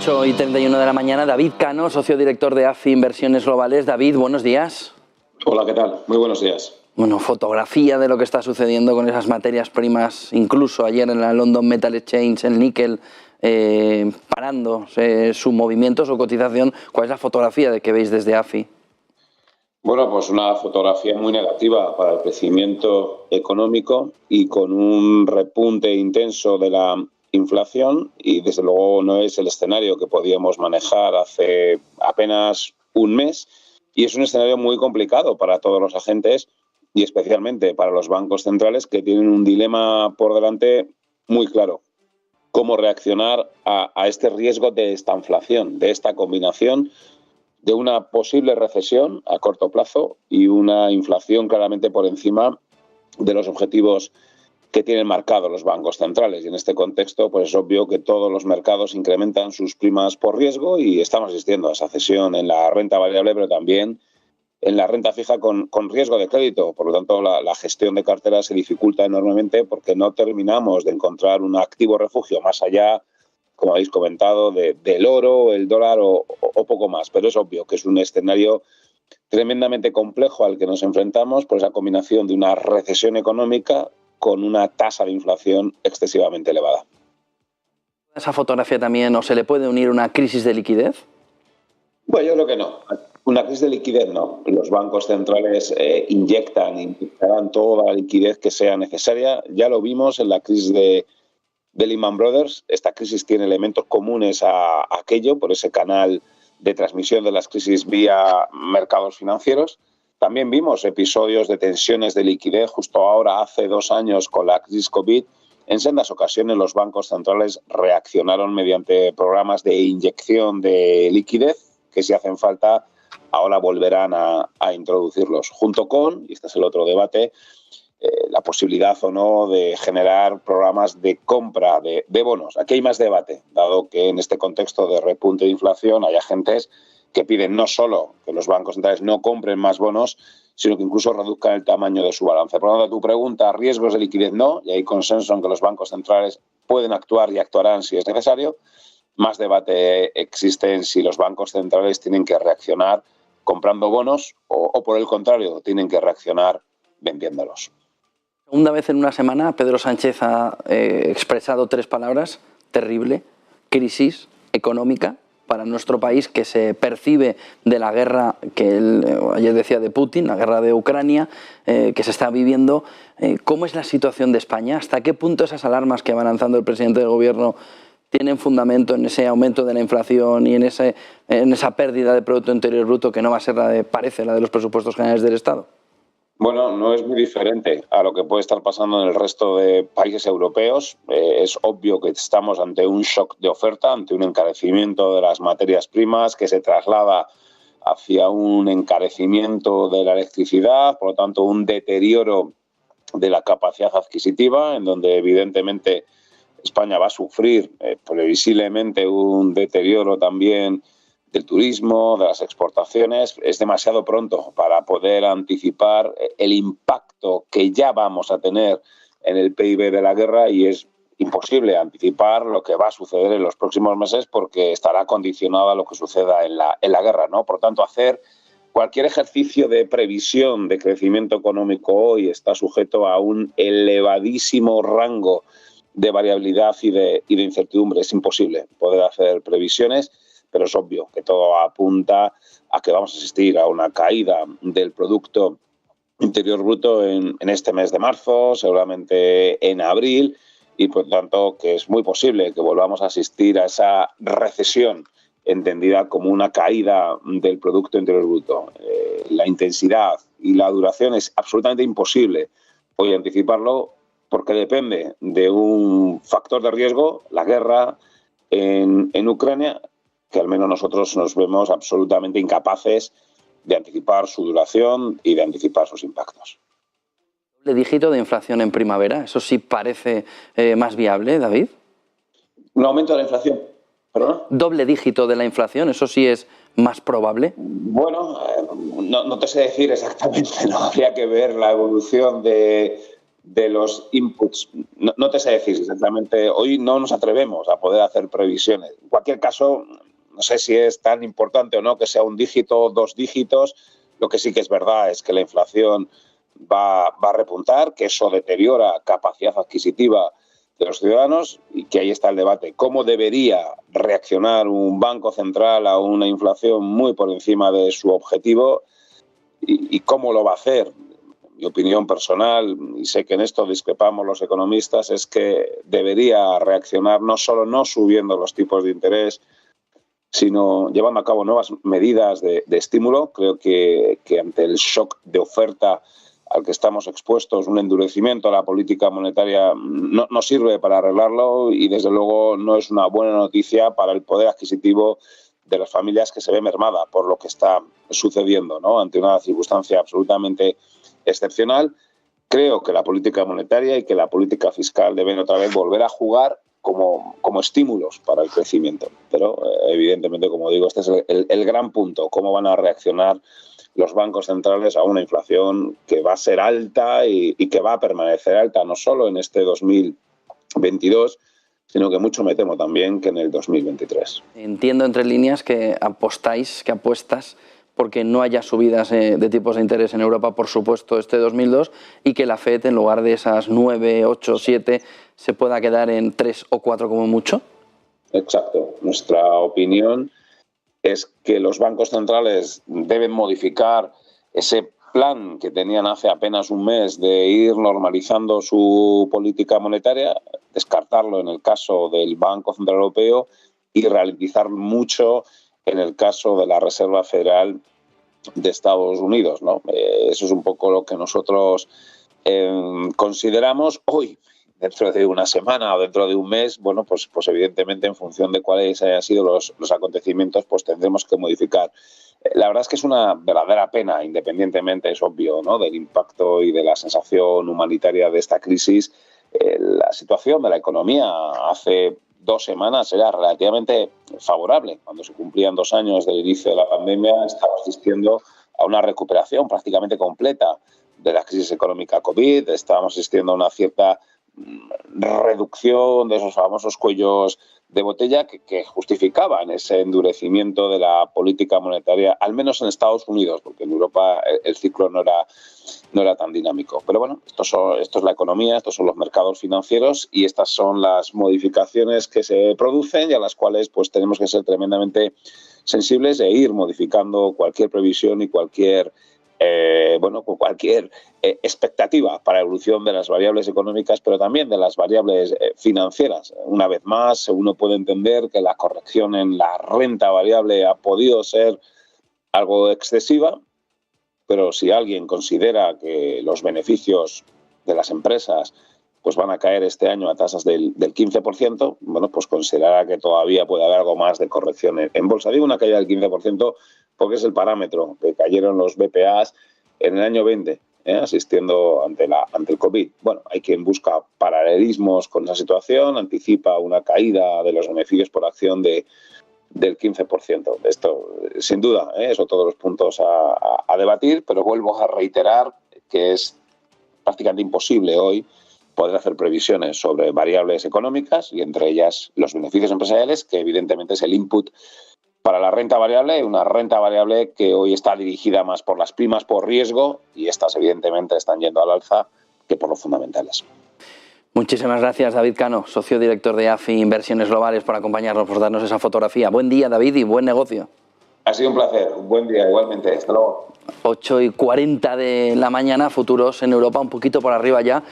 8:31 de la mañana. David Cano, socio director de AFI Inversiones Globales. David, buenos días. Hola, ¿qué tal? Muy buenos días. Bueno, fotografía de lo que está sucediendo con esas materias primas, incluso ayer en la London Metal Exchange, el níquel, parando su movimiento, su cotización. ¿Cuál es la fotografía de que veis desde AFI? Bueno, pues una fotografía muy negativa para el crecimiento económico y con un repunte intenso de la inflación, y desde luego no es el escenario que podíamos manejar hace apenas un mes, y es un escenario muy complicado para todos los agentes y especialmente para los bancos centrales, que tienen un dilema por delante muy claro: cómo reaccionar a este riesgo de esta inflación, de esta combinación de una posible recesión a corto plazo y una inflación claramente por encima de los objetivos que tienen marcados los bancos centrales. Y en este contexto, pues es obvio que todos los mercados incrementan sus primas por riesgo y estamos asistiendo a esa cesión en la renta variable, pero también en la renta fija con riesgo de crédito. Por lo tanto, la gestión de cartera se dificulta enormemente porque no terminamos de encontrar un activo refugio más allá, como habéis comentado, del oro, el dólar o poco más. Pero es obvio que es un escenario tremendamente complejo al que nos enfrentamos por esa combinación de una recesión económica con una tasa de inflación excesivamente elevada. ¿Esa fotografía también o se le puede unir una crisis de liquidez? Bueno, yo creo que no. Una crisis de liquidez no. Los bancos centrales inyectarán toda la liquidez que sea necesaria. Ya lo vimos en la crisis de Lehman Brothers. Esta crisis tiene elementos comunes a aquello, por ese canal de transmisión de las crisis vía mercados financieros. También vimos episodios de tensiones de liquidez justo ahora, hace 2 años, con la crisis COVID. En sendas ocasiones los bancos centrales reaccionaron mediante programas de inyección de liquidez, que si hacen falta ahora volverán a introducirlos, junto con, y este es el otro debate, la posibilidad o no de generar programas de compra de bonos. Aquí hay más debate, dado que en este contexto de repunte de inflación hay agentes que piden no solo que los bancos centrales no compren más bonos, sino que incluso reduzcan el tamaño de su balance. Por lo tanto, tu pregunta, riesgos de liquidez no, y hay consenso en que los bancos centrales pueden actuar y actuarán si es necesario. Más debate existe en si los bancos centrales tienen que reaccionar comprando bonos o por el contrario, tienen que reaccionar vendiéndolos. Segunda vez en una semana, Pedro Sánchez ha expresado 3 palabras: terrible, crisis económica para nuestro país, que se percibe de la guerra que él ayer decía de Putin, la guerra de Ucrania, que se está viviendo. ¿Cómo es la situación de España? ¿Hasta qué punto esas alarmas que va lanzando el presidente del gobierno tienen fundamento en ese aumento de la inflación y en esa pérdida de Producto Interior Bruto que no va a ser parece la de los presupuestos generales del Estado? Bueno, no es muy diferente a lo que puede estar pasando en el resto de países europeos. Es obvio que estamos ante un shock de oferta, ante un encarecimiento de las materias primas que se traslada hacia un encarecimiento de la electricidad, por lo tanto un deterioro de la capacidad adquisitiva, en donde evidentemente España va a sufrir previsiblemente un deterioro también del turismo, de las exportaciones. Es demasiado pronto para poder anticipar el impacto que ya vamos a tener en el PIB de la guerra, y es imposible anticipar lo que va a suceder en los próximos meses porque estará condicionado a lo que suceda en la guerra, ¿no? Por tanto, hacer cualquier ejercicio de previsión de crecimiento económico hoy está sujeto a un elevadísimo rango de variabilidad y de incertidumbre. Es imposible poder hacer previsiones, pero es obvio que todo apunta a que vamos a asistir a una caída del Producto Interior Bruto en este mes de marzo, seguramente en abril, y por tanto que es muy posible que volvamos a asistir a esa recesión entendida como una caída del Producto Interior Bruto. La intensidad y la duración es absolutamente imposible hoy anticiparlo, porque depende de un factor de riesgo, la guerra en Ucrania, que al menos nosotros nos vemos absolutamente incapaces de anticipar su duración y de anticipar sus impactos. ¿Doble dígito de inflación en primavera? ¿Eso sí parece más viable, David? ¿Un aumento de la inflación? ¿Perdón? ¿Doble dígito de la inflación? ¿Eso sí es más probable? Bueno, no te sé decir exactamente, ¿no? Habría que ver la evolución de de los inputs. No te sé decir exactamente, hoy no nos atrevemos a poder hacer previsiones. En cualquier caso, no sé si es tan importante o no que sea un dígito o 2 dígitos. Lo que sí que es verdad es que la inflación va a repuntar, que eso deteriora capacidad adquisitiva de los ciudadanos y que ahí está el debate. ¿Cómo debería reaccionar un banco central a una inflación muy por encima de su objetivo y cómo lo va a hacer? Mi opinión personal, y sé que en esto discrepamos los economistas, es que debería reaccionar no solo no subiendo los tipos de interés, sino llevando a cabo nuevas medidas de estímulo. Creo que ante el shock de oferta al que estamos expuestos, un endurecimiento a la política monetaria no sirve para arreglarlo y, desde luego, no es una buena noticia para el poder adquisitivo de las familias, que se ve mermada por lo que está sucediendo, ¿no? Ante una circunstancia absolutamente excepcional. Creo que la política monetaria y que la política fiscal deben otra vez volver a jugar como estímulos para el crecimiento. Pero, evidentemente, como digo, este es el gran punto: cómo van a reaccionar los bancos centrales a una inflación que va a ser alta y que va a permanecer alta no solo en este 2022, sino que mucho me temo también que en el 2023. Entiendo entre líneas que apuestas porque no haya subidas de tipos de interés en Europa, por supuesto, este 2002, y que la FED, en lugar de esas 9, 8, 7, se pueda quedar en 3 o 4 como mucho. Exacto. Nuestra opinión es que los bancos centrales deben modificar ese plan que tenían hace apenas un mes de ir normalizando su política monetaria, descartarlo en el caso del Banco Central Europeo y ralentizar mucho en el caso de la Reserva Federal de Estados Unidos, ¿no? Eso es un poco lo que nosotros consideramos hoy. Dentro de una semana o dentro de un mes, bueno, pues evidentemente, en función de cuáles hayan sido los acontecimientos, pues tendremos que modificar. La verdad es que es una verdadera pena, independientemente, es obvio, ¿no?, del impacto y de la sensación humanitaria de esta crisis. La situación de la economía hace 2 semanas era relativamente favorable. Cuando se cumplían 2 años del inicio de la pandemia, estamos asistiendo a una recuperación prácticamente completa de la crisis económica COVID. Estábamos asistiendo a una cierta reducción de esos famosos cuellos de botella que justificaban ese endurecimiento de la política monetaria, al menos en Estados Unidos, porque en Europa el ciclo no era tan dinámico. Pero bueno, esto es la economía, estos son los mercados financieros y estas son las modificaciones que se producen y a las cuales pues tenemos que ser tremendamente sensibles e ir modificando cualquier previsión y cualquier expectativa para la evolución de las variables económicas, pero también de las variables financieras. Una vez más, uno puede entender que la corrección en la renta variable ha podido ser algo excesiva, pero si alguien considera que los beneficios de las empresas pues van a caer este año a tasas del 15%, bueno, pues considerará que todavía puede haber algo más de corrección en bolsa. Digo una caída del 15% porque es el parámetro que cayeron los BPAs en el año 20, asistiendo ante el COVID. Bueno, hay quien busca paralelismos con esa situación, anticipa una caída de los beneficios por acción del 15%. Esto, sin duda, son todos los puntos a debatir, pero vuelvo a reiterar que es prácticamente imposible hoy poder hacer previsiones sobre variables económicas y, entre ellas, los beneficios empresariales, que evidentemente es el input para la renta variable, una renta variable que hoy está dirigida más por las primas por riesgo y estas evidentemente están yendo al alza que por los fundamentales. Muchísimas gracias, David Cano, socio director de AFI Inversiones Globales, por acompañarnos, por darnos esa fotografía. Buen día, David, y buen negocio. Ha sido un placer, un buen día igualmente. Hasta luego. 8:40 de la mañana, futuros en Europa un poquito por arriba ya.